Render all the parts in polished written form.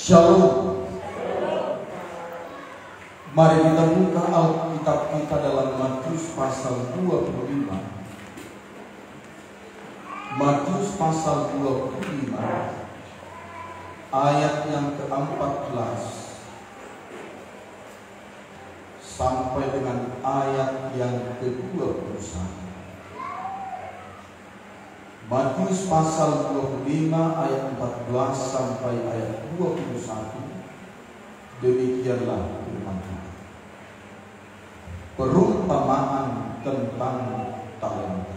Shalom. Mari kita buka Alkitab kita dalam Matius pasal 25. Matius pasal 25 ayat yang ke-14 sampai dengan ayat yang ke-21. Matius pasal 25 ayat 14 sampai ayat 21. Demikianlah firman Tuhan. Perumpamaan tentang talenta.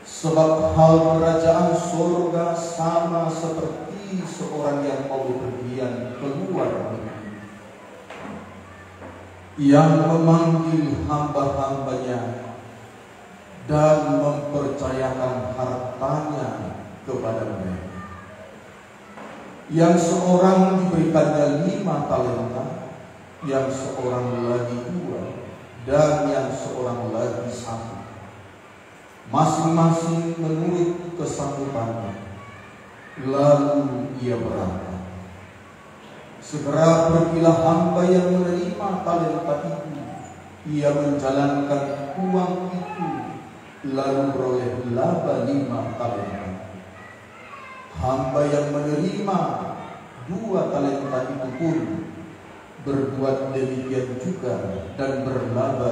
Sebab hal kerajaan surga sama seperti seorang yang mau bepergian keluar negeri, yang memanggil hamba-hambanya dan mempercayakan hartanya kepada mereka. Yang seorang diberikannya 5 talenta, yang seorang lagi 2, dan yang seorang lagi 1. Masing-masing menurut kesanggupannya. Lalu ia berangkat. Segera pergilah hamba yang menerima talenta itu. Ia menjalankan uang itu, lalu beroleh laba 5 talenta. Hamba yang menerima 2 talenta itu pun berbuat demikian juga dan berlaba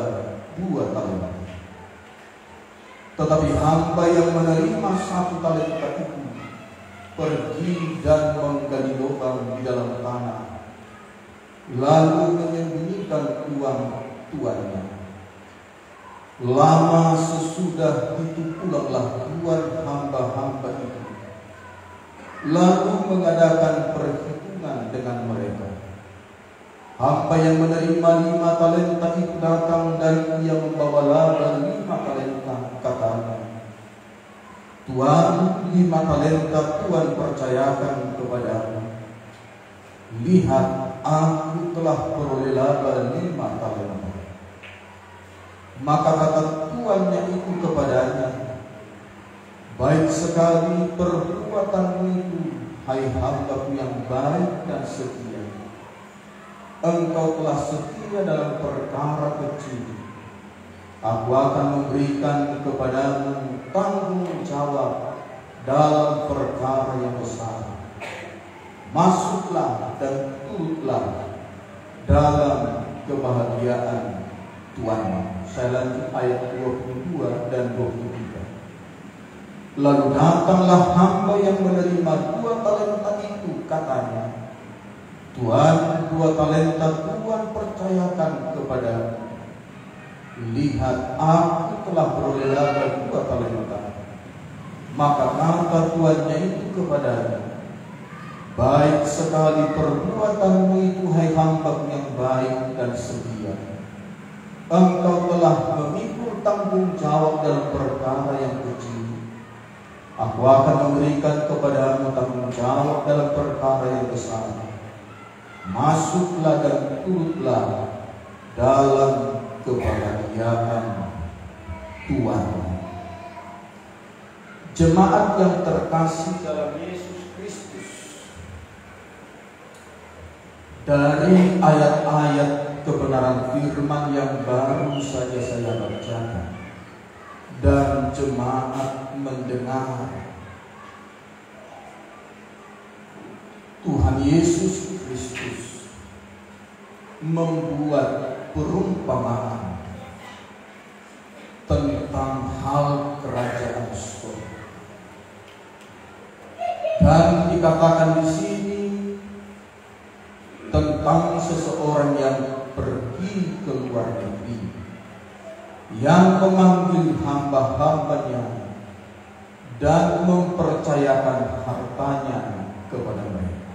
2 talenta. Tetapi hamba yang menerima 1 talenta itu pergi dan menggali lubang di dalam tanah, lalu menyembunyikan uang tuannya. Lama sesudah itu pulanglah tuan hamba-hamba itu, lalu mengadakan perhitungan dengan mereka. Hamba yang menerima 5 talenta itu datang dan ia membawa laba 5 talenta. Katanya, Tuan, 5 talenta Tuan percayakan kepadamu. Lihat, aku telah beroleh laba 5 talenta. Maka kata tuannya itu kepadanya, baik sekali perbuatanmu itu, hai hambaku yang baik dan setia. Engkau telah setia dalam perkara kecil, aku akan memberikan kepadamu tanggung jawab dalam perkara yang besar. Masuklah dan turutlah dalam kebahagiaan Tuhan. Saya lanjut ayat 22 dan 23. Lalu datanglah hamba yang menerima 2 talenta itu, katanya, Tuan, 2 talenta Tuan percayakan kepadamu. Lihat, aku telah beroleh laba 2 talenta. Maka kata tuannya itu kepadanya, baik sekali perbuatanmu itu, hai hamba yang baik dan setia. Engkau telah memikul tanggung jawab dalam perkara yang kecil. Aku akan memberikan kepadamu tanggung jawab dalam perkara yang besar. Masuklah dan turutlah dalam kebahagiaan Tuhan. Jemaat yang terkasih dalam Yesus Kristus, dari ayat-ayat kebenaran firman yang baru saja saya bacakan dan jemaat mendengar, Tuhan Yesus Kristus membuat perumpamaan tentang hal kerajaan surga. Dan dikatakan di sini tentang seseorang yang pergi ke luar negeri, yang memanggil hamba-hambanya dan mempercayakan hartanya kepada mereka.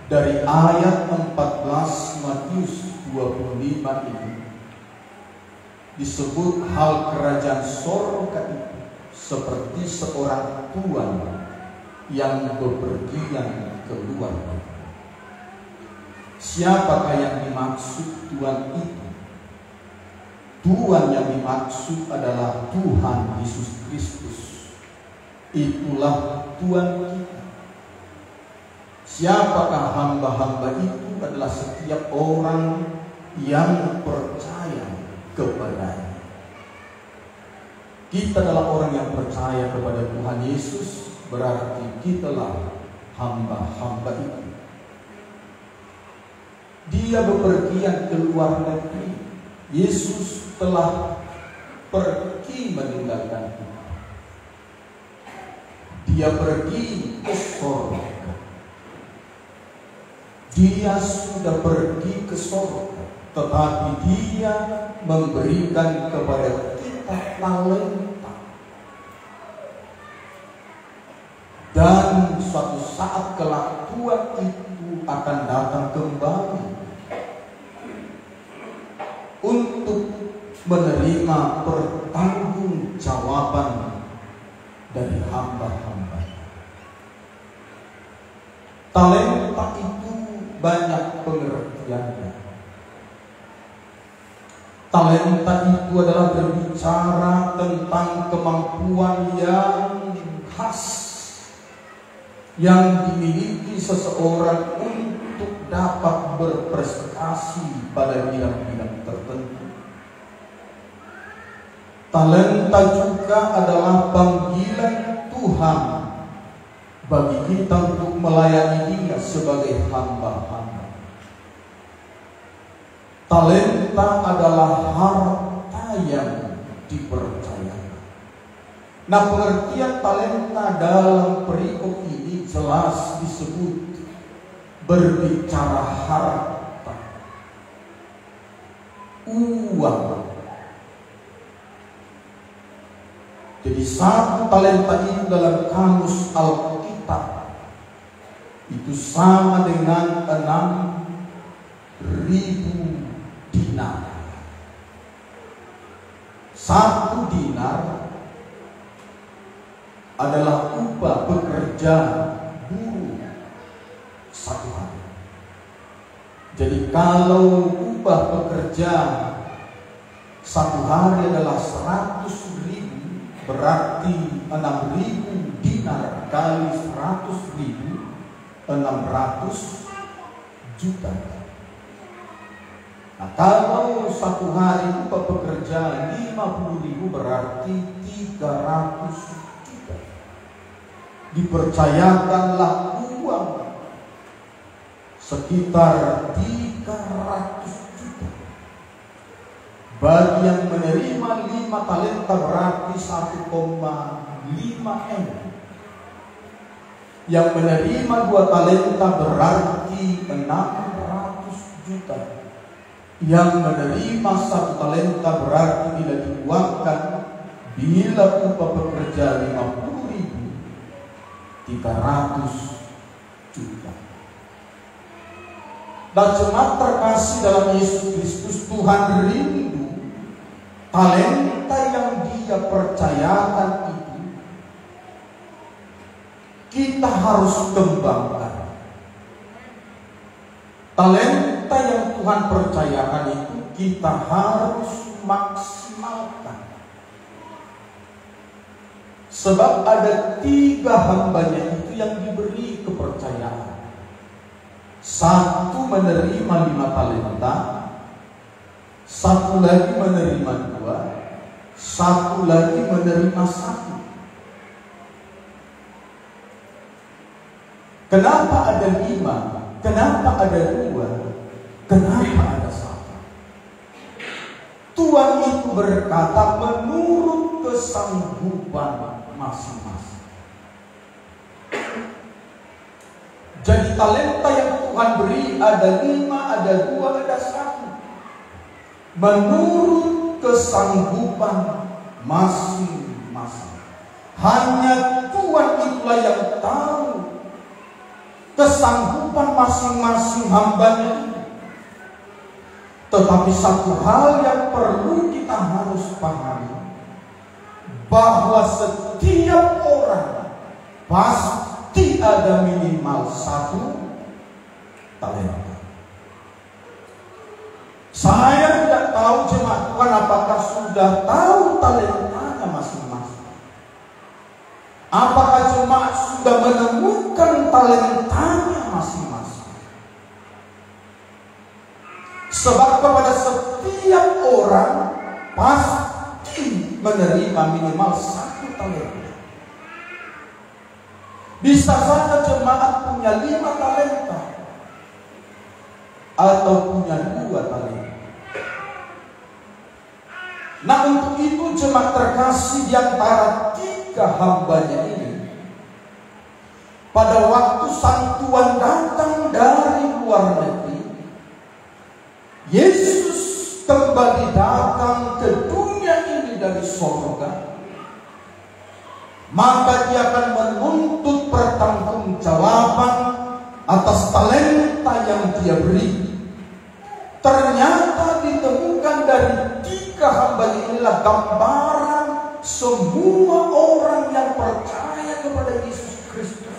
Dari ayat 14 Matius 25 ini disebut hal kerajaan surga itu seperti seorang tuan yang bepergian keluar negeri. Siapakah yang dimaksud tuan itu? Tuhan yang dimaksud adalah Tuhan Yesus Kristus. Itulah Tuhan kita. Siapakah hamba-hamba itu? Adalah setiap orang yang percaya kepadanya. Kita adalah orang yang percaya kepada Tuhan Yesus, berarti kitalah hamba-hamba itu. Dia bepergian ke luar negeri. Yesus telah pergi meninggalkan kita. Dia pergi ke surga. Dia sudah pergi ke surga, tetapi dia memberikan kepada kita talenta. Dan suatu saat kelak Tuhan itu akan datang kembali untuk menerima pertanggungjawaban dari hamba-hamba. Talenta itu banyak pengertiannya. Talenta itu adalah berbicara tentang kemampuan yang khas yang dimiliki seseorang untuk dapat berprestasi pada bidang-bidang tertentu. Talenta juga adalah panggilan Tuhan bagi kita untuk melayani Dia sebagai hamba-hamba. Talenta adalah harta yang dipercayakan. Nah, pengertian talenta dalam perikop ini jelas disebut berbicara harta, uang. Jadi satu talenta itu dalam kamus Alkitab itu sama dengan 6.000 dinar. Satu dinar adalah upah bekerja buruh satu hari. Jadi kalau upah bekerja satu hari adalah 100.000, berarti 6.000 dinar kali 100.000, 600 juta. Nah, kalau satu hari upah bekerja 50.000, berarti 300 juta. Dipercayakanlah uang sekitar 300 juta. Bagi yang menerima 5 talenta berarti 1,5 M. Yang menerima 2 talenta berarti 600 juta. Yang menerima 1 talenta berarti tidak diuangkan bila upah bekerja 50.000, 300 juta. Dan jemaat terkasih dalam Yesus Kristus, Tuhan rindu talenta yang Dia percayakan itu kita harus kembangkan. Talenta yang Tuhan percayakan itu kita harus maksimalkan. Sebab ada 3 hambanya itu yang diberi kepercayaan. 1 menerima 5 talenta, 1 lagi menerima 2, 1 lagi menerima 1. Kenapa ada 5? Kenapa ada 2? Kenapa ada 1? Tuhan itu berkata menurut kesanggupan masing-masing. Jadi talenta yang Tuhan beri ada 5, ada 2, ada 1. Menurut kesanggupan masing-masing. Hanya Tuhan itulah yang tahu kesanggupan masing-masing hambanya. Tetapi satu hal yang perlu kita harus pahami, bahwa setiap orang pasti ada minimal 1 talenta. Saya tidak tahu jemaat Tuhan apakah sudah tahu talentanya masing-masing. Apakah jemaat sudah menemukan talentanya masing-masing? Sebab kepada setiap orang pasti menerima minimal 1 talenta. Bisa saja jemaat punya 5 talenta atau punya 2 talenta. Nah, untuk itu jemaat terkasih di antara 3 hambanya ini, pada waktu sang Tuhan datang dari luar negeri, Yesus kembali datang ke dunia ini dari surga, maka dia akan menuntut pertanggungjawaban atas talenta yang dia beri. Ternyata ditemukan dari 3 hamba inilah gambaran semua orang yang percaya kepada Yesus Kristus.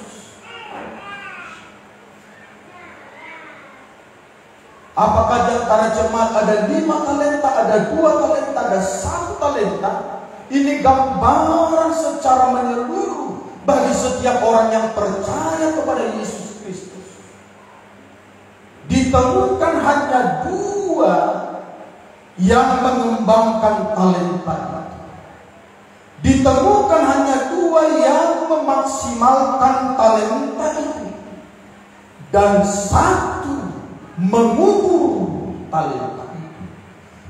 Apakah di antara jemaat ada 5 talenta, ada 2 talenta, ada 1 talenta? Ini gambaran secara menyeluruh bagi setiap orang yang percaya kepada Yesus Kristus. Ditemukan hanya 2 yang mengembangkan talenta. Ditemukan hanya 2 yang memaksimalkan talenta itu. Dan 1 mengubur talenta itu,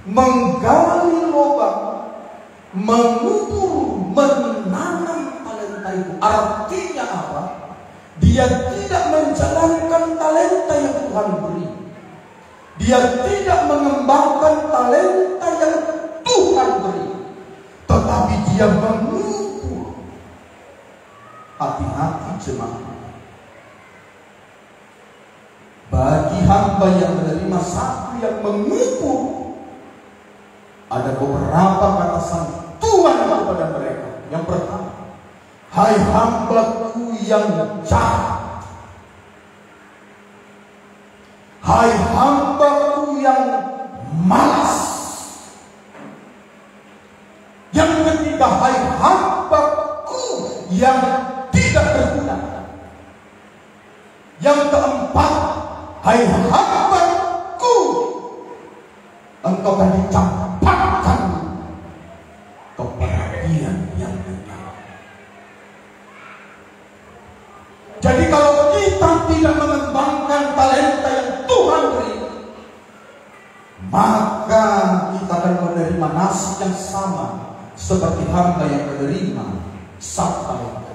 menggali lubang, mengubur, menanam talenta itu. Artinya apa? Dia tidak menjalankan talenta yang Tuhan beri. Dia tidak mengembangkan talenta yang Tuhan beri, tetapi dia mengubur. Hati-hati jemaat. Bagi hamba yang menerima 1 yang mengubur, ada beberapa kata Tuhan kepada mereka. Yang pertama, hai hambaku yang jahat, hai hambaku yang malas. Yang ketiga, hai hambaku yang tidak berguna. Yang keempat, hai hambaku, engkau akan dicampakkan ke perapian yang benar. Jadi kalau kita tidak mengembangkan talenta yang Tuhan beri, maka kita akan menerima nasib yang sama seperti hamba yang menerima 1 talenta.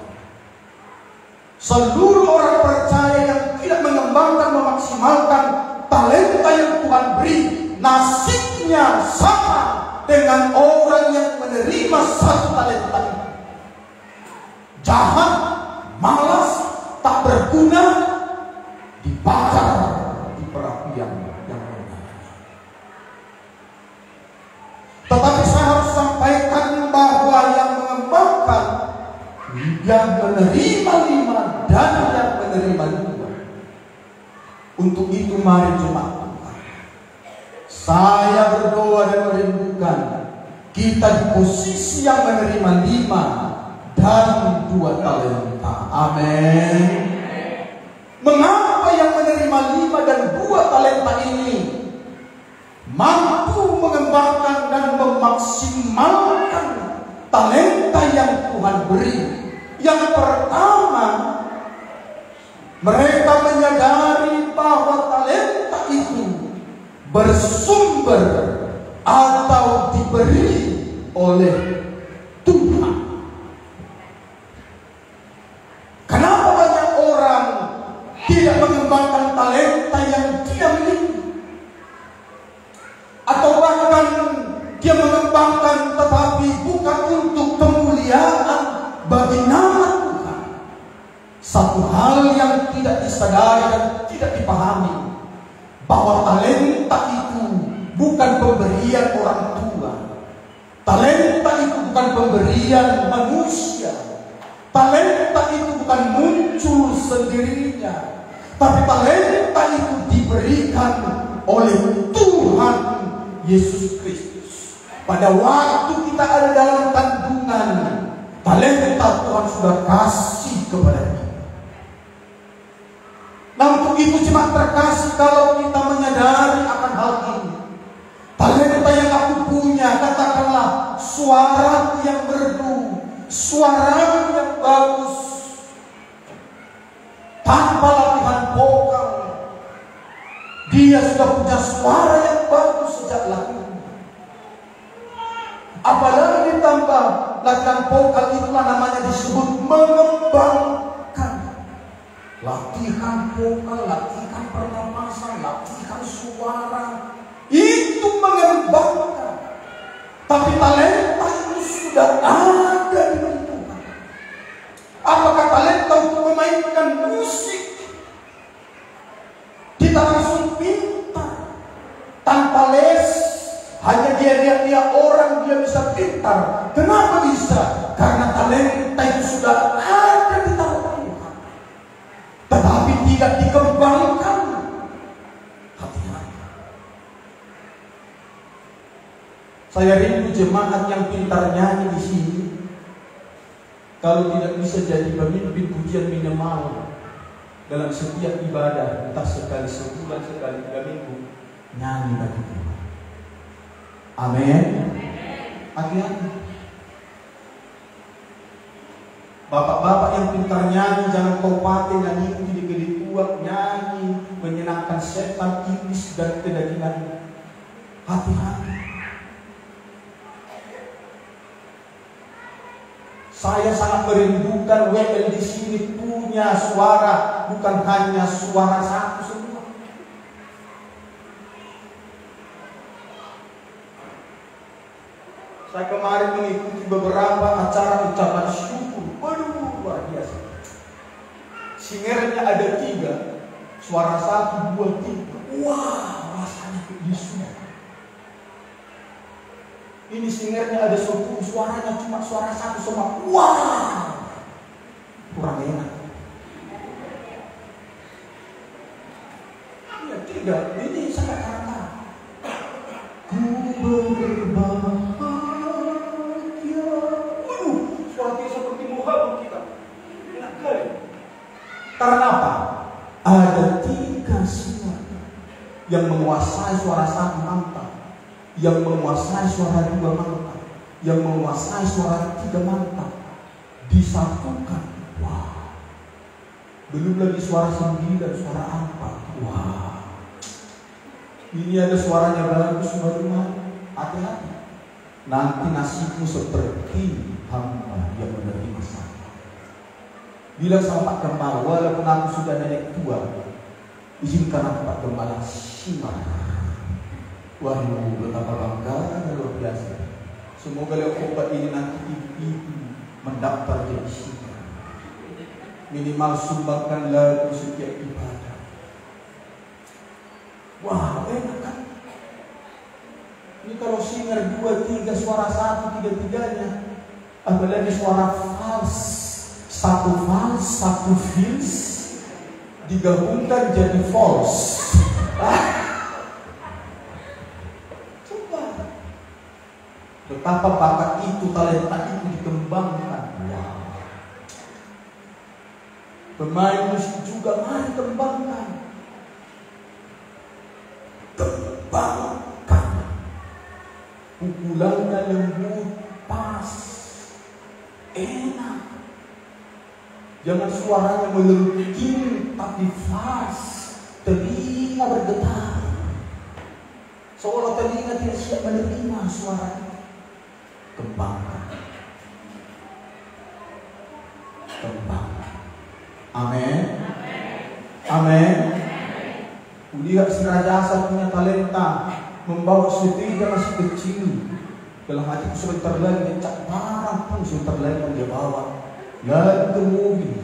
Seluruh orang percaya yang tidak mengembangkan, memaksimalkan talenta yang Tuhan beri, nasibnya sama dengan orang yang menerima 1 talenta. Jahat, malas, tak berguna, dibakar di perapian yang benar. Tetapi saya harus sampaikan bahwa yang mengembangkan, yang menerima 5 dan yang menerima 2. Untuk itu mari jemaat Tuhan, saya berdoa dan merindukan kita di posisi yang menerima 5 dan 2 talenta. Amin. Mengapa yang menerima 5 dan 2 talenta ini mampu mengembangkan dan memaksimalkan talenta yang Tuhan beri? Yang pertama, mereka menyadari bahwa talenta itu bersumber atau diberi oleh Tuhan. Kenapa banyak orang tidak mengembangkan talenta yang dia miliki? Atau bahkan dia mengembangkan tetapi bukan untuk kemuliaan bagi nama Tuhan. Satu hal yang tidak disadari dan tidak dipahami, bahwa talenta itu bukan pemberian orang tua. Talenta itu bukan pemberian manusia. Talenta itu bukan muncul sendirinya, tapi talenta itu diberikan oleh Tuhan Yesus Kristus. Pada waktu kita ada dalam kandungan, talenta Tuhan sudah kasih kepada kita. Nah, untuk itu jemaat terkasih, kalau kita menyadari akan hal ini, suaranya yang bagus, tanpa latihan vokal, dia sudah punya suara yang bagus sejak lahir. Apalagi ditambah latihan vokal, itulah namanya disebut mengembangkan. Latihan vokal, latihan pernapasan, latihan suara, itu mengembangkan. Tapi talenta itu sudah ada di Tuhan. Apakah talenta untuk memainkan musik kita langsung pintar tanpa les? Hanya dia lihat orang dia bisa pintar. Kenapa bisa? Karena talenta itu sudah ada di tangan Tuhan, tetapi tidak dikembangkan. Hati-hati. Saya rindu jemaat yang pintar nyanyi di sini. Kalau tidak bisa jadi pemimpin pujian minimal dalam setiap ibadah, entah sekali sebulan, sekali 3 minggu, nyanyi bagi Tuhan. Amin. Hati-hati. Bapak-bapak yang pintar nyanyi, jangan kau pakai nyanyi itu di kuat, nyanyi menyenangkan setan, iblis dan kedagingan. Hati-hati. Saya sangat merindukan WL di sini punya suara, bukan hanya suara satu semua. Saya kemarin mengikuti beberapa acara ucapan syukur. Waduh, luar biasa. Singernya ada 3, suara 1, 2, 3. Wah, rasanya kebisu. Ini singernya ada 10, suaranya cuma suara 1 semua. Wah, kurang enak. Iya, 3. Ini sangat kata. Ku berbahagia. Karena apa? Ada 3 suara yang menguasai suara 1 mantap, yang menguasai suara 2 mantap, yang menguasai suara 3 mantap, disatukan. Wah, belum lagi suara 9, suara 4. Wah, ini ada suaranya bagus, baru. Hati-hati, nanti nasibmu seperti hamba yang menerima sakit. Bilang sama Pak Gembala, walaupun aku sudah nenek tua, izinkan aku Pak Gembala simak. Waduh, betapa bangga, luar biasa. Semoga lewat obat ini nanti ibu mendaftar jadi simak. Minimal sumbangkan lagu setiap ibadah. Wah, enak kan? Ini kalau singer 2, 3, suara 1, 3-3-nya. Apalagi suara fals. 1 fals, 1 fils digabungkan jadi false. Coba betapa bakat itu, talenta itu dikembangkan. Pemain musik juga mari kembangkan. Kembangkan. Pukulannya lembut, pas, enak. Jangan suaranya melengking tapi fast, telinga bergetar. Seolah telinga tidak siap menerima suara itu. Kembangkan. Kembangkan. Amin. Amin. Kulihat si Raja Asa punya talenta membawa setia masih kecil. Dalam hatiku sebentar lagi dia cak barang pun sebentar lagi dia bawa. Lalu ke mobil.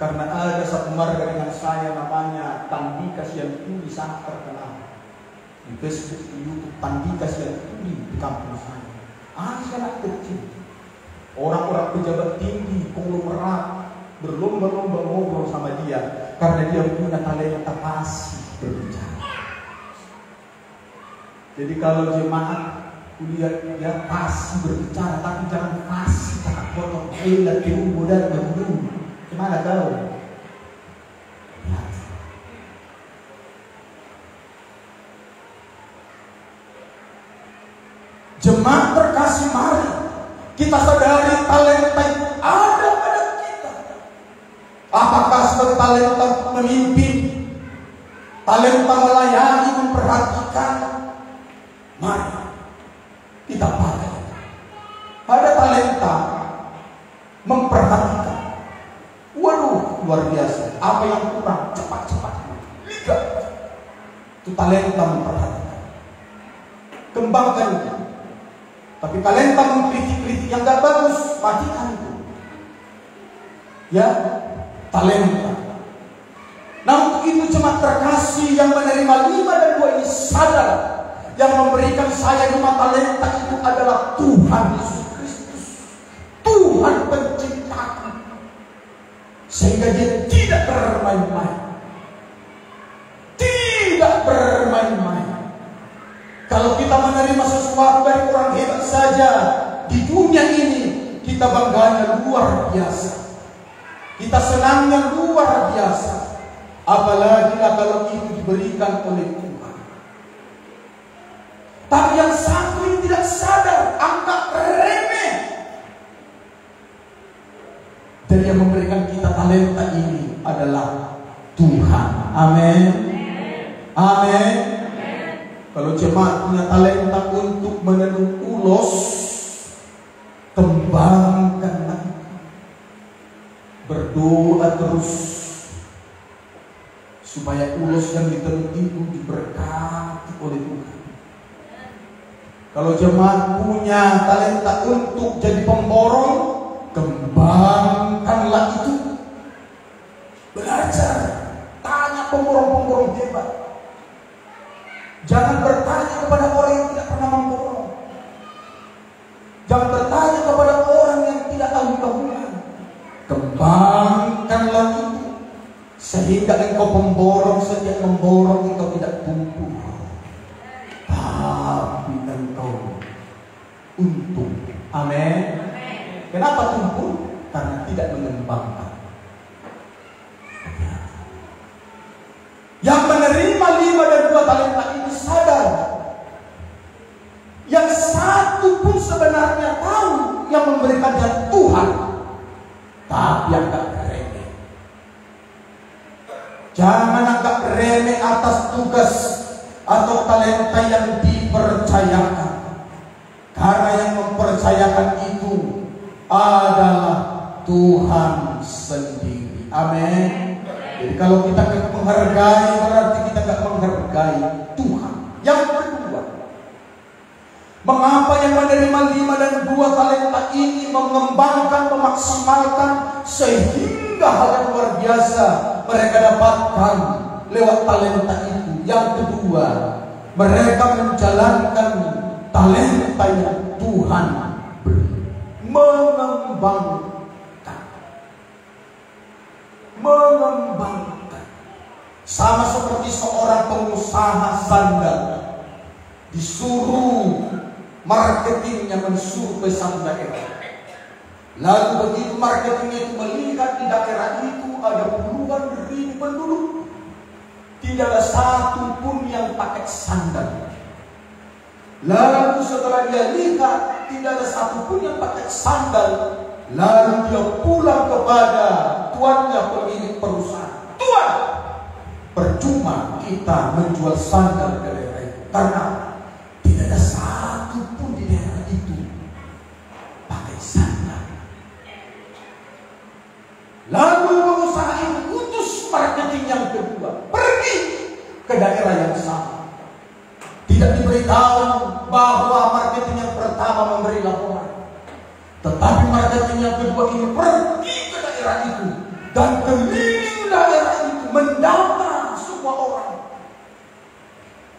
Karena ada satu marga dengan saya namanya Tandikas yang tuli, sangat terkenal di Facebook, di YouTube. Tandikas yang tuli di kampung saya. Anak kecil, orang-orang pejabat tinggi, konglomerat berlomba-lomba ngobrol sama dia karena dia punya talenta fasih berbicara. Jadi kalau jemaat kulihat ya fasih berbicara, tapi jangan fasih cakap potong elah tiru dan mendung. Gimana kau? Ya. Jemaat terkasih, mari Kita sadari talenta itu ada pada kita. Apakah sebagai talenta memimpin, talenta melayani, memperhatikan? Mari kita pakai. Ada talenta memperhatikan. Waduh, luar biasa. Apa yang kurang? Cepat-cepat lihat. Itu talenta memperhatikan. Kembangkan itu. Tapi talenta mengkritik-kritik yang gak bagus, matikan itu. Ya, talenta. Nah, untuk itu jemaat terkasih yang menerima 5 dan 2 ini sadar, yang memberikan saya 5 talenta itu adalah Tuhan Yesus Kristus, Tuhan penciptaku, sehingga dia tidak bermain-main. Tidak bermain-main. Kalau kita menerima sesuatu dari orang hebat saja di dunia ini, kita bangganya luar biasa, kita senangnya luar biasa. Apalagi kalau itu diberikan oleh Tuhan. Tapi yang satu ini tidak sadar, anggap remeh. Dan yang memberikan kita talenta ini adalah Tuhan. Amin. Amin. Kalau jemaat punya talenta untuk menenun ulos, kembangkanlah. Berdoa terus supaya ulos yang ditenun itu diberkati oleh Tuhan. Kalau jemaat punya talenta untuk jadi pemborong, kembangkanlah itu. Belajar, tanya pemborong-pemborong hebat. Jangan bertanya kepada orang yang tidak pernah memborong. Jangan bertanya kepada orang yang tidak tahu keahlian. Kembangkanlah itu, sehingga engkau pemborong, setiap memborong engkau tidak tumbuh, tapi engkau untung. Amin. Kenapa tumbuh? Karena tidak mengembangkan. Yang menerima 5 dan 2 talenta ini sadar, yang satu pun sebenarnya tahu yang memberikannya Tuhan, tapi anggap remeh. Jangan anggap remeh atas tugas atau talenta yang dipercayakan, karena yang mempercayakan itu adalah Tuhan sendiri. Amin. Jadi kalau kita tidak menghargai, berarti kita tidak menghargai Tuhan. Yang kedua, mengapa yang menerima 5 dan 2 talenta ini mengembangkan, memaksimalkan, sehingga hal yang luar biasa mereka dapatkan lewat talenta itu? Yang kedua, mereka menjalankan talenta yang Tuhan beri. Mengembangkan. Sama seperti seorang pengusaha sandal disuruh marketingnya mensurvei satu daerah. Lalu begitu marketingnya itu melihat di daerah itu ada puluhan ribu penduduk, tidak ada satu pun yang pakai sandal. Lalu setelah dia lihat tidak ada satu pun yang pakai sandal, lalu dia pulang kepada tuannya, pemilik perusahaan. Tuan, percuma kita menjual sandal ke daerah itu, karena tidak ada satu pun di daerah itu pakai sandal. Lalu pengusaha itu utus marketing yang kedua, pergi ke daerah yang sama. Tidak diberitahu bahwa marketing yang pertama memberi laporan, tetapi marketing yang kedua ini pergi ke daerah itu dan keliling daerah itu, mendata semua orang.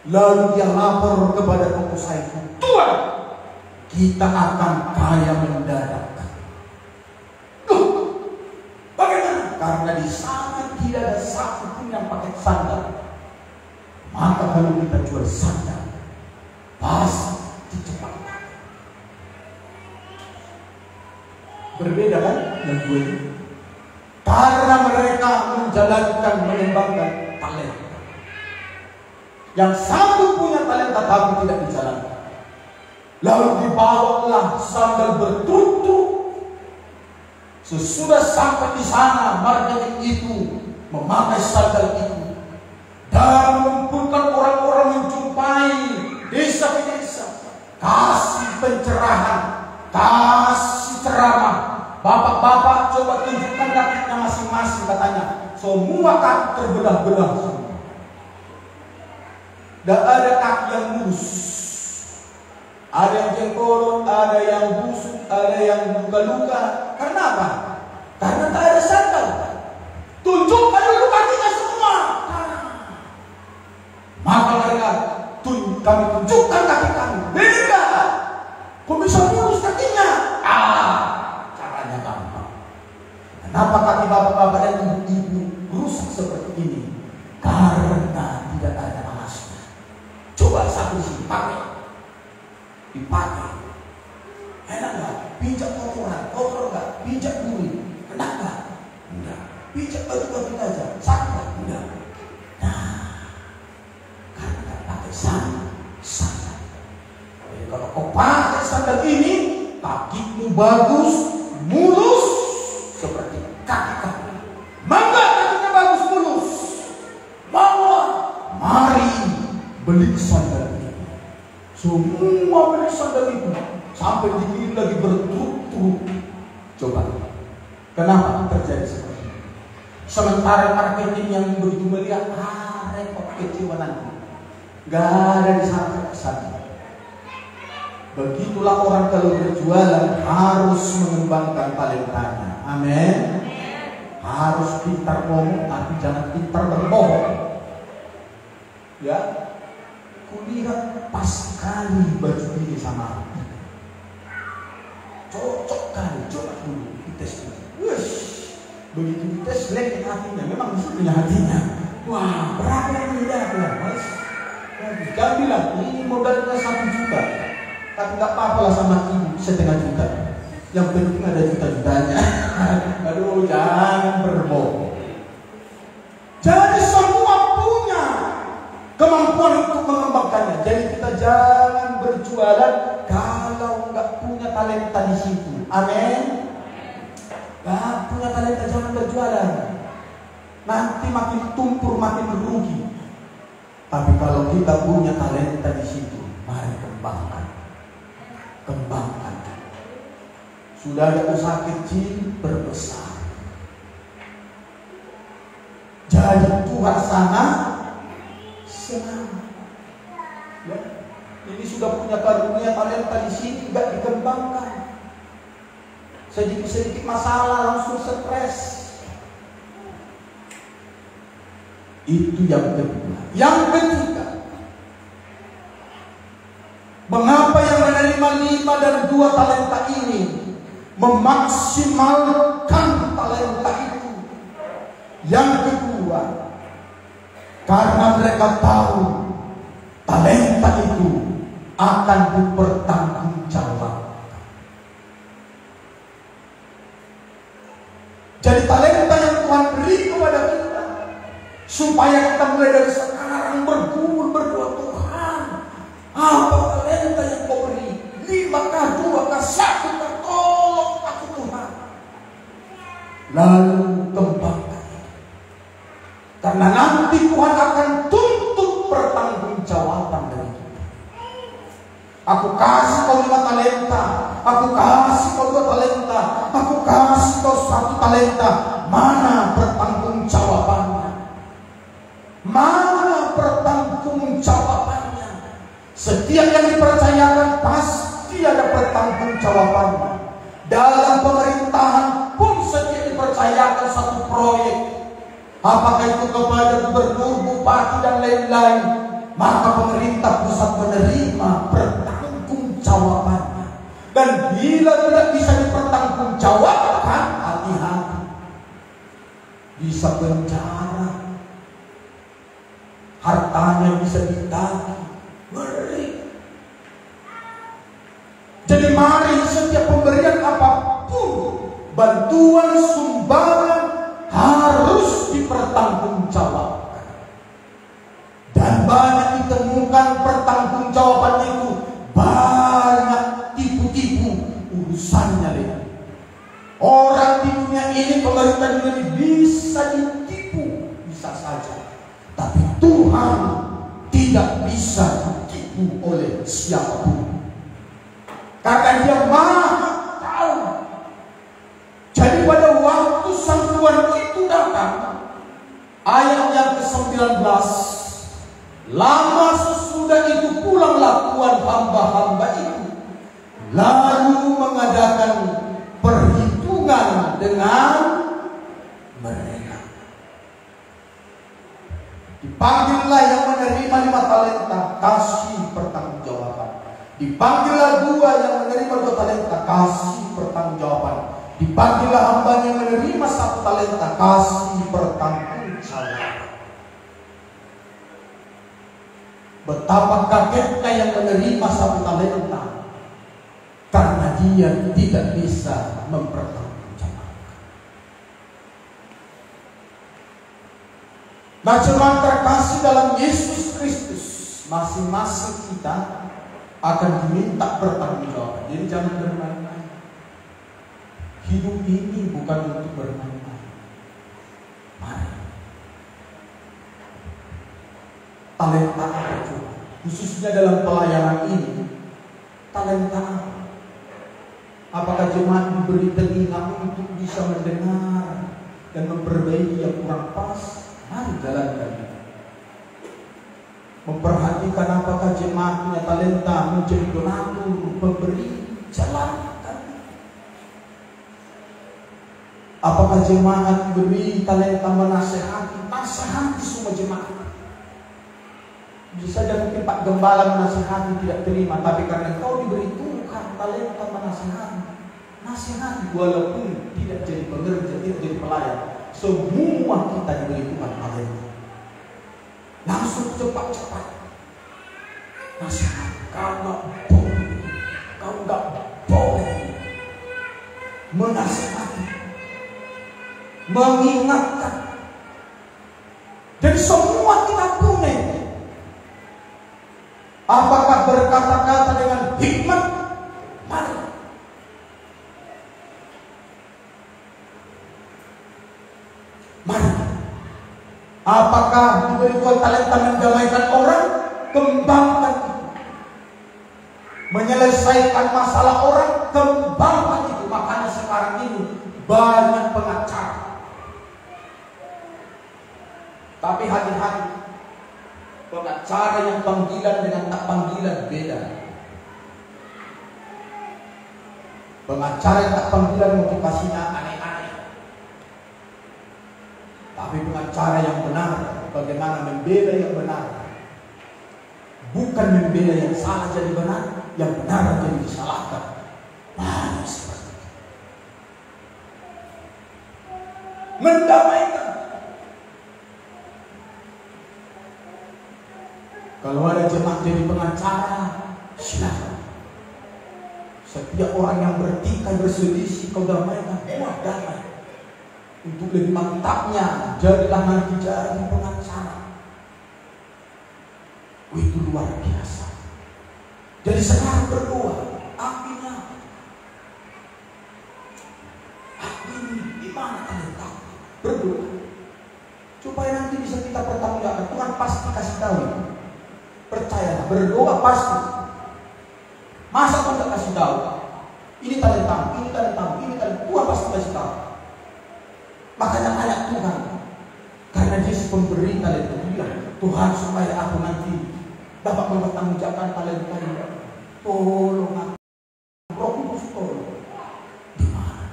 Lalu dia lapor kepada pengusaha itu, Tuan, kita akan kaya mendadak. Loh, bagaimana? Karena di sana tidak ada satu pun yang pakai sandal. Maka kalau kita jual sandal, pasti cepat. Berbeda kan yang dua ini? Karena mereka menjalankan, mengembangkan talenta. Yang satu punya talenta tapi tidak dijalankan. Lalu dibawalah sandal bertutup. Sesudah sampai di sana, Mardian itu memakai sandal itu dan mengumpulkan orang-orang menjumpai desa ke desa, kasih pencerahan, kasih ceramah. Bapak-bapak coba tunjukkan kakinya masing-masing, katanya. Semua kaki terbelah-belah. Dan ada kaki yang mulus, ada yang jengkolot, ada yang busuk, ada yang luka-luka. Karena apa? Karena tak ada sandal. Tunjukkan dulu kakinya semua. Maka mereka kami tunjukkan kaki kami. Beda. Kok bisa mulus kakinya? Caranya gampang. Kenapa kaki bapak-bapak dan ibu-ibu rusak seperti ini? Karena tidak ada alasnya. Coba satu sini dipakai. Enak nggak? Pijak kotoran, kotor nggak? Pijak bumi, enak nggak? Enggak. Pijak batu-batu aja, sakit enggak? Nah, karena pakai sandal. Jadi kalau kau pakai sandal ini, kakimu bagus, mulus seperti kaki kamu. Mangga kakinya bagus, mulus. Mari beli sandal ini. Semua beli sandal itu sampai dikirim lagi berturut-turut. Coba, kenapa terjadi seperti ini? Sementara marketing yang begitu melihat, repot kecewa nanti. Gak ada di sana. Begitulah orang kalau berjualan harus mengembangkan talentanya. Amin. Harus pintar ngomong, tapi jangan pintar berbohong. Ya, kulihat pas sekali baju ini sama aku. Cocok kali, coba dulu dites dulu. Wush, begitu dites jelek hatinya, memang bisa punya hatinya. Wah, berapa yang tidak mas? Jangan bilang ini modalnya 1 juta, tapi nggak apa-apa lah sama ibu 1,5 juta. Yang penting ada juta-jutanya. Aduh, jangan berbohong. Jadi semua punya kemampuan untuk mengembangkannya. Jadi kita jangan berjualan kalau nggak punya talenta di situ. Amin. Nggak punya talenta jangan berjualan. Nanti makin tumpur, makin merugi. Tapi kalau kita punya talenta di situ, mari kembangkan. Sudah ada usaha kecil berbesar. Jadi Tuhan sana senang. Ya. Ini sudah punya karunia talenta di sini, nggak dikembangkan. Sedikit-sedikit masalah langsung stres. Itu yang kedua. Yang ketiga, mengapa yang menerima 5 dan 2 talenta ini memaksimalkan talenta itu? Yang kedua, karena mereka tahu talenta itu akan dipertanggungjawabkan. Jadi talenta yang Tuhan beri kepada kita, supaya kita mulai dari sekarang bergumul berdoa, Tuhan, apa talenta yang Kau beri? 5kah, 2kah, 1kah? Tolong aku Tuhan. Lalu kembangkan. Karena nanti Tuhan akan tuntut pertanggungjawaban dari kita. Aku kasih kau 5 talenta, aku kasih kau 2 talenta, aku kasih kau 1 talenta. Mana pertanggungjawabannya? Mana pertanggungjawabannya? Setiap yang dipercayakan pasti ada pertanggungjawabannya. Dalam pemerintahan pun setiap dipercayakan 1 proyek, apakah itu kepada gubernur, bupati dan lain-lain, maka pemerintah pusat menerima pertanggungjawabannya. Dan bila tidak bisa dipertanggungjawabkan, hati-hati, bisa penjara, hartanya bisa ditagih, ngeri. Jadi mari setiap pemberian apapun, bantuan, sumbangan harus dipertanggungjawabkan. Dan banyak ditemukan pertanggungjawaban itu banyak ini, pemerintah dunia ini bisa ditipu, bisa saja. Tapi Tuhan tidak bisa ditipu oleh siapapun. Karena Dia Maha tahu. Jadi pada waktu Sang Tuhan itu datang, ayat yang ke-19, lama sesudah itu pulanglah Tuhan hamba-hamba itu, lalu mengadakan perhitungan dengan mereka. Dipanggillah yang menerima 5 talenta, kasih pertanggungjawaban. Dipanggillah 2 yang menerima 2 talenta, kasih pertanggungjawaban. Dipanggillah hamba yang menerima 1 talenta, kasih pertanggungjawaban. Betapa kagetnya yang menerima 1 talenta, karena dia tidak bisa mempertanggungjawabkan. Nah, jemaat terkasih dalam Yesus Kristus, masing-masing kita akan diminta bertanggungjawab. Jadi jangan bermain-main. Hidup ini bukan untuk bermain-main. Mari. Talenta apa juga? Khususnya dalam pelayanan ini, talenta apa? Apakah jemaat diberi telinga untuk bisa mendengar dan memperbaiki yang kurang pas? Mari jalankan. Memperhatikan apakah jemaat punya talenta menjadi donatur, pemberi, jalankan. Apakah jemaat diberi talenta menasehati? Nasihati semua jemaat. Bisa saja mungkin Pak Gembala menasihati tidak terima, tapi karena kau diberi Tuhan talenta menasihati, nasihati walaupun tidak jadi pengerja, tidak jadi pelayan. Semua kita diberi Tuhan talenta. Langsung cepat-cepat nasihat. Kau nggak boleh menasihati, mengingatkan. Jadi semua kita punya. Apakah berkata-kata dengan hikmat? Mari. Mari. Apakah diberi Tuhan talenta mendamaikan orang? Kembangkan itu. Menyelesaikan masalah orang? Kembangkan itu. Makanya sekarang ini banyak pengacara. Tapi hati-hati. Pengacara yang panggilan dengan tak panggilan beda. Pengacara yang tak panggilan motivasinya aneh-aneh. Tapi pengacara yang benar, bagaimana membela yang benar. Bukan membela yang salah jadi benar, yang benar jadi disalahkan. Nah, seperti itu. Mendamaikan. Kalau ada jemaat jadi pengacara, silakan. Setiap orang yang bertikai berselisih kau damaikan, buat damai. Untuk lebih mantapnya, jadilah nanti jadi pengacara. Itu luar biasa. Jadi sekarang berdoa, apinya. Api di mana kalian tahu? Berdoa. Supaya nanti bisa kita pertanggungjawabkan. Tuhan pasti kasih tahu. Percayalah, berdoa pasti. Masa Tuhan tidak kasih tahu? Ini talentamu, ini talentamu, ini talentamu. Tuhan pasti kasih tahu. Makanya ayat Tuhan, karena Dia pemberi talenta, Tuhan supaya aku nanti dapat mempertanggungjawabkan talenta ini. Tolong aku, Roh Kudus tolong. Di mana?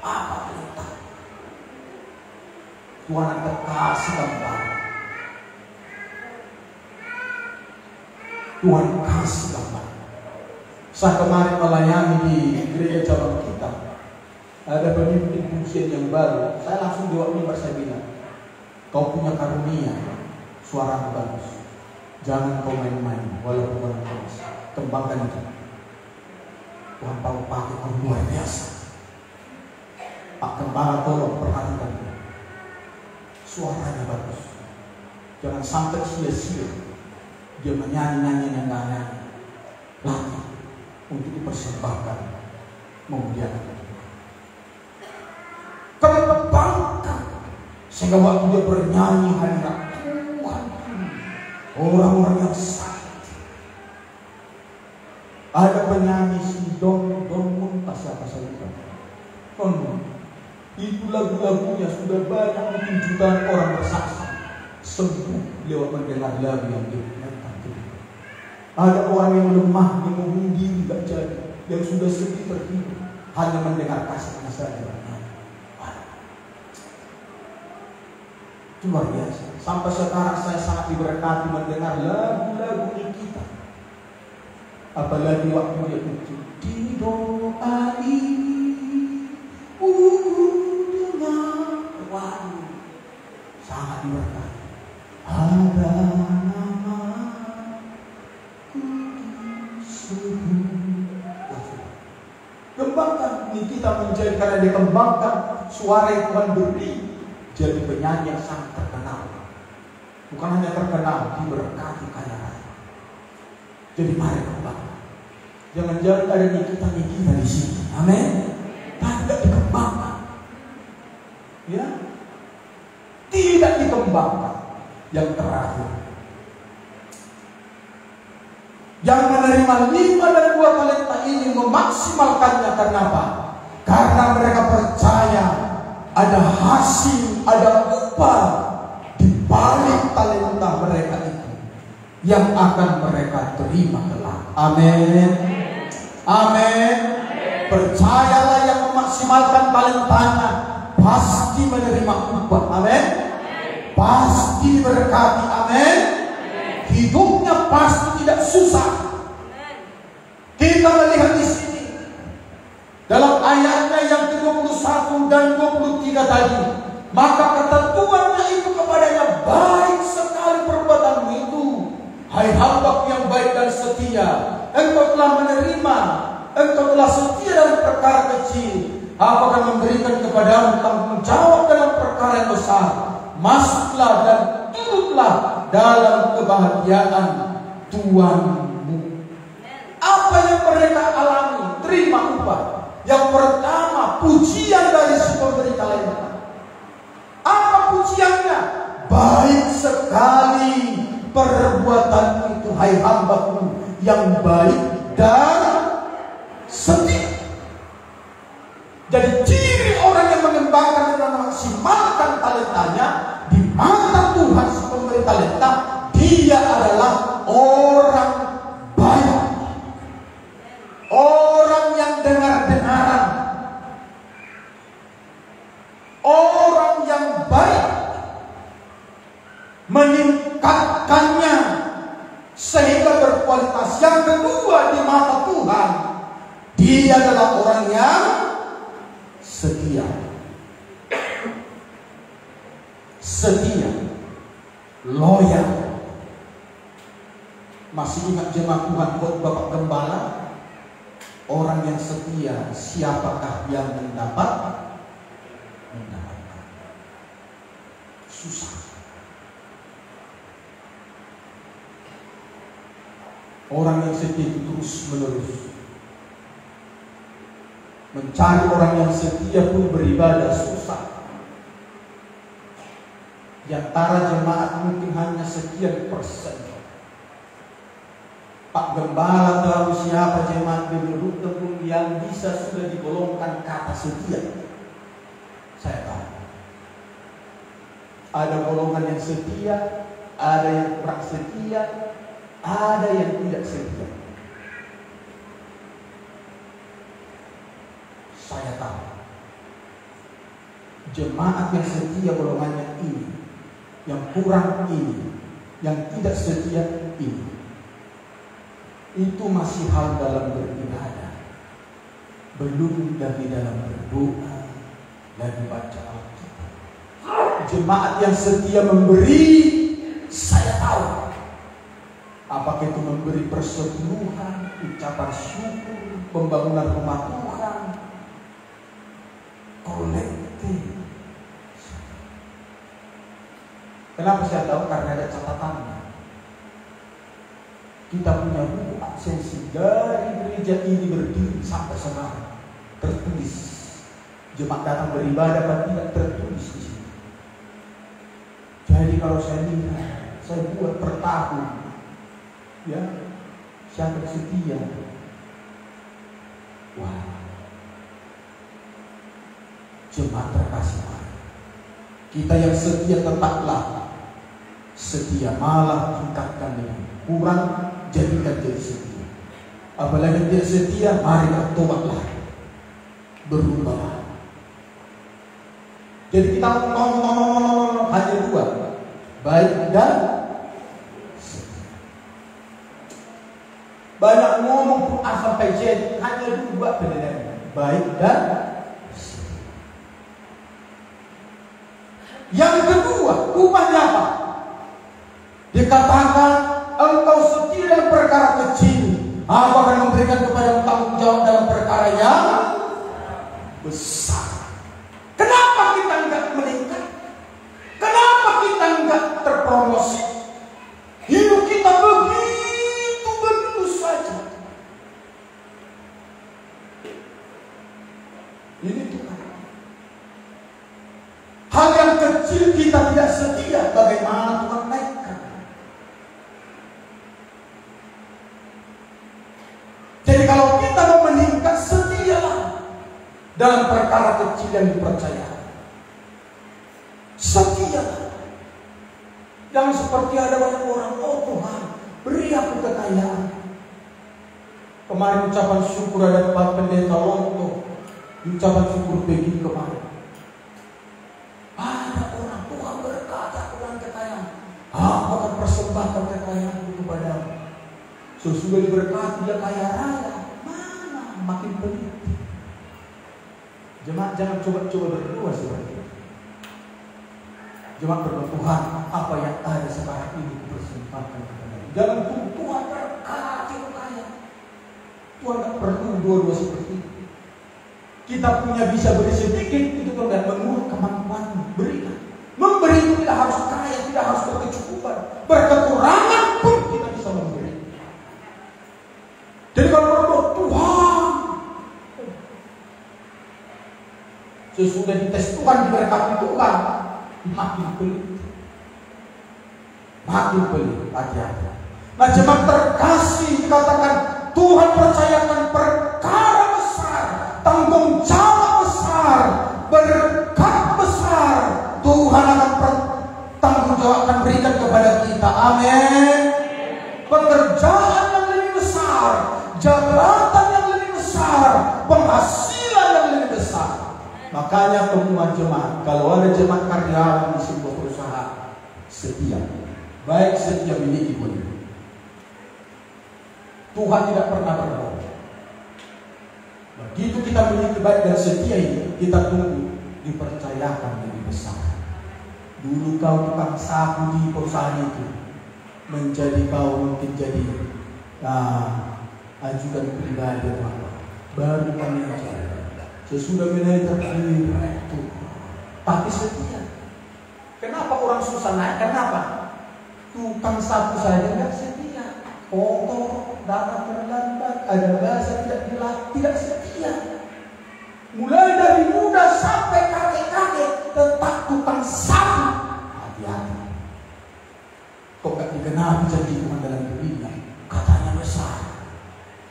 Apa talenta? Tuhan akan kasih gambar. Tuhan kasih gambar. Saya kemarin melayani di gereja cabang kita. Ada pemimpin fungsi yang baru. Saya langsung di mimbar saya bilang, kau punya karunia, suara bagus. Jangan kau main-main, walaupun orang keras. Kembangkan itu. Tuhan tahu pakai kau luar biasa. Pak Gembala tolong perhatikan. Suaranya bagus. Jangan sampai sia-sia dia menyanyi-nyanyi yang gak nyanyi. Latih untuk dipersembahkan, memuliakan. Sehingga waktu dia bernyanyi hadirat Tuhan, orang-orang yang sakit. Ada penyanyi si Don Muntas, siapa saya lupa. Itu lagu-lagunya sudah banyak bikin jutaan orang bersaksi sembuh lewat mendengar lagu yang dia nyanyikan. Ada orang yang lemah, yang membunuh diri gak jadi, yang sudah sedih terhibur hanya mendengar kasihnya saja. Itu luar biasa. Sampai sekarang saya sangat diberkati mendengar lagu-lagu kita. Apalagi waktu dia kecil. Di doa ini dengar. Wow, sangat diberkati. Ada nama kembangkan ini kita menjadi, karena dikembangkan suara yang Tuhan beri, jadi penyanyi yang sangat terkenal. Bukan hanya terkenal, diberkati kaya raya. Jadi mari kembangkan. Jangan-jangan ada kita di sini. Amin. Tidak dikembangkan. Ya, tidak dikembangkan. Yang terakhir, yang menerima 5 dan 2 talenta ini memaksimalkannya. Kenapa? Karena mereka percaya ada hasil, ada upah di balik talenta mereka itu yang akan mereka terima kelak. Amin. Amin. Percayalah, yang memaksimalkan talentanya pasti menerima upah. Amin. Pasti diberkati. Amin. Hidupnya pasti tidak susah. Kita melihat di sini dalam ayatnya yang ke-21 dan 23 tadi, maka ketentuannya itu kepadanya, baik sekali perbuatanmu itu, hai hamba yang baik dan setia. Engkau telah menerima, engkau telah setia dalam perkara kecil, aku akan memberikan kepadamu tanggung jawab dalam perkara yang besar. Masuklah dan turutlah dalam kebahagiaan Tuhanmu. Apa yang mereka alami? Terima upah. Yang pertama, pujian dari si pemberi talenta. Apa pujiannya? Baik sekali perbuatanmu itu, hai hambaku yang baik dan setia. Jadi ciri orang yang mengembangkan dan memaksimalkan talentanya di mata Tuhan si pemberi talenta, dia adalah orang baik, orang yang dengar-dengaran, orang yang baik, meningkatkannya sehingga berkualitas. Yang kedua, di mata Tuhan, dia adalah orang yang setia. Setia, loyal. Masih ingat jemaat Tuhan buat Bapak Gembala? Orang yang setia, siapakah yang mendapatkan? Susah. Orang yang setia itu terus menerus. Mencari orang yang setia pun beribadah susah. Di antara jemaat mungkin hanya sekian persen. Pak Gembala tahu siapa jemaat Beberut pun yang bisa sudah digolongkan kata setia. Saya tahu. Ada golongan yang setia, ada yang kurang setia, ada yang tidak setia. Saya tahu jemaat yang setia golongannya ini, yang kurang ini, yang tidak setia ini, itu masih hal dalam beribadah, belum lagi dalam berdoa, lagi baca Alkitab. Jemaat yang setia memberi, saya tahu. Apakah itu memberi persepuluhan, ucapan syukur, pembangunan rumah Tuhan, kolektif. Kenapa saya tahu? Karena ada catatannya. Kita punya buku absensi dari gereja ini berdiri sampai sekarang, tertulis. Jemaat datang beribadah tapi tidak tertulis di sini. kalau saya lihat, saya buat per tahun, ya, siapa setia? Wah, jemaat terkasih, kita yang setia tetaplah setia, malah tingkatkan dengan kurang, jadikan jadi setia. Apalagi tidak setia, mari bertobatlah, berubah. Jadi kita ngomong hanya dua, baik dan setia. Banyak ngomong pun sampai jadi hanya dua penilaian, baik dan setia. Yang kedua, upahnya apa? Dikatakan engkau setia dalam perkara kecil, aku akan memberikan kepada tanggung jawab dalam perkara yang besar. Kenapa kita enggak meningkat? Kenapa kita enggak terpromosi? Hidup kita begitu saja. Ini Tuhan. Hal yang kecil kita tidak setia, bagaimana Tuhan naikkan? Jadi kalau kita mau meningkat, setialah dalam perkara kecil yang dipercaya. Setialah. Jangan seperti ada banyak orang, oh Tuhan, beri aku kekayaan. Kemarin ucapan syukur ada Pak Pendeta Lonto, ucapan syukur pergi kemarin. Ada orang, Tuhan berkata Tuhan kekayaan, aku akan persembahkan kekayaan itu kepadamu. Sesudah diberkati dia kaya raya, mana makin pelit. Jemaat jangan coba-coba berdua seperti itu. Jemaat berdoa, Tuhan, apa yang ada sekarang ini dipersembahkan kepadamu. Jangan tunggu Tuhan berkati kaya. Tuhan tak perlu dua-dua seperti itu. Kita punya bisa beri sedikit, itu Tuhan dan menurut kemampuanmu berilah. Memberi itu tidak harus kaya, tidak harus berkecukupan. Berkekurangan pun kita bisa memberi. Jadi kalau berdoa, Tuhan, sesudah dites Tuhan, diberkati Tuhan, makin pelit. Makin pelit, hati-hati. Nah, jemaat terkasih dikatakan Tuhan percayakan perkara besar, tanggung jawab besar, berkat besar. Tuhan akan tanggung jawab akan berikan kepada kita. Amin. Pekerjaan yang lebih besar, jabatan yang lebih besar, penghasilan yang lebih besar. Makanya temuan jemaat, kalau ada jemaat karyawan di sebuah perusahaan setia, baik setia miliki pun, Tuhan tidak pernah berbohong. Begitu kita miliki baik dan setia ini, kita tunggu dipercayakan lebih besar. Dulu kau tukang sapu di perusahaan itu, menjadi kau mungkin jadi ajudan pribadi apa, baru manajer. Sesudah manajer itu, tapi setia. Kenapa orang susah naik? Kenapa? Tukang sapu saja nggak setia. Kotor, datang terlambat, ada bahasa tidak dilatih, tidak setia. Mulai dari muda sampai kakek-kakek tetap tukang sapu. Hati-hati. Kok gak digenapi janji Tuhan dalam dirinya? Katanya besar.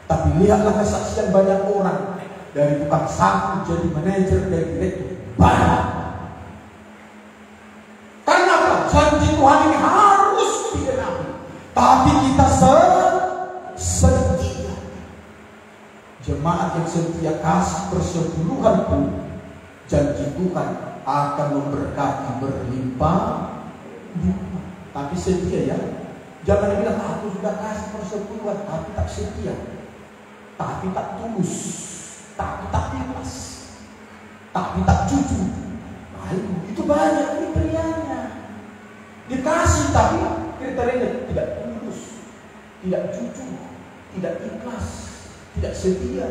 Tapi lihatlah kesaksian banyak orang. Dari tukang sapu jadi manajer, dari direktur. Banyak. Karena apa? Janji Tuhan ini harus digenapi. Tapi kita setia. Jemaat yang setia kasih persepuluhan pun, janji Tuhan akan memberkati berlimpah. Tapi setia ya. Jangan bilang aku sudah kasih persepuluhan, tapi tak setia, tapi tak tulus, tapi tak ikhlas, tapi tak jujur. Nah, itu banyak kriterianya. Dikasih tapi kriterianya tidak tulus, tidak jujur, tidak ikhlas, tidak setia.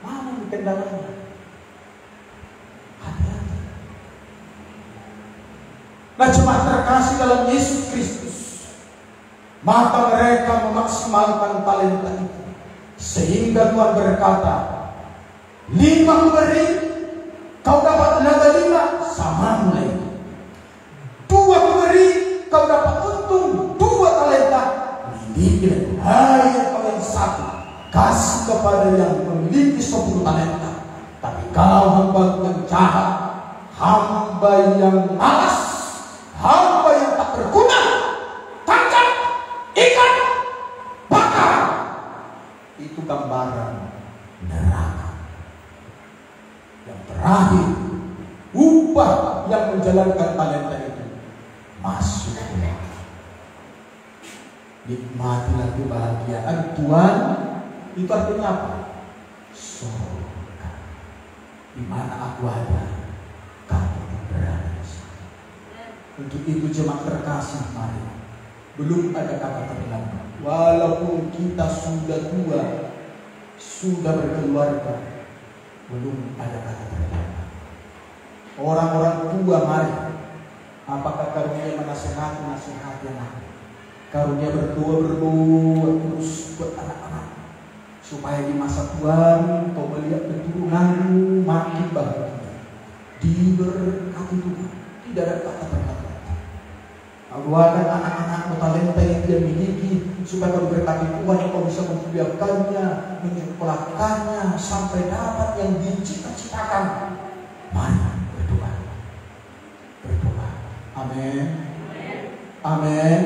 Mana kendalanya? Hati-hati. Nah, jemaat terkasih dalam Yesus Kristus, maka mereka memaksimalkan talenta itu, sehingga Tuhan berkata, 5 kuberi, kau dapat laba 5, sama mulai. 2 kuberi, kepada yang memiliki 10 talenta. Tapi kau hamba yang jahat, hamba yang malas, hamba yang tak berguna, tangkap, ikat, bakar. Itu gambaran neraka. Yang terakhir, upah yang menjalankan talenta itu masuk neraka. Nikmatilah kebahagiaan Tuhan. Itu artinya apa? Surga. Di mana aku ada, kamu berada di sana. Untuk itu jemaat terkasih, mari. Belum ada kata terlambat. Walaupun kita sudah tua, sudah berkeluarga, belum ada kata terlambat. Orang-orang tua, mari. Apakah karunia menasihati yang ada? Karunia berdoa terus buat anak-anak, supaya di masa tua kau melihat keturunanmu makin bahagia, diberkati Tuhan. Tidak ada kata terlambat. Kalau ada anak-anak talenta yang dia miliki, supaya kau berkati Tuhan, kau bisa membiarkannya, menyekolahkannya sampai dapat yang dicita-citakan. Mari berdoa. Amin. Amin.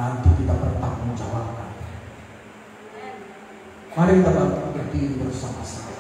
Nanti kita bertanggung jawabkan. Mari kita berdiri bersama-sama.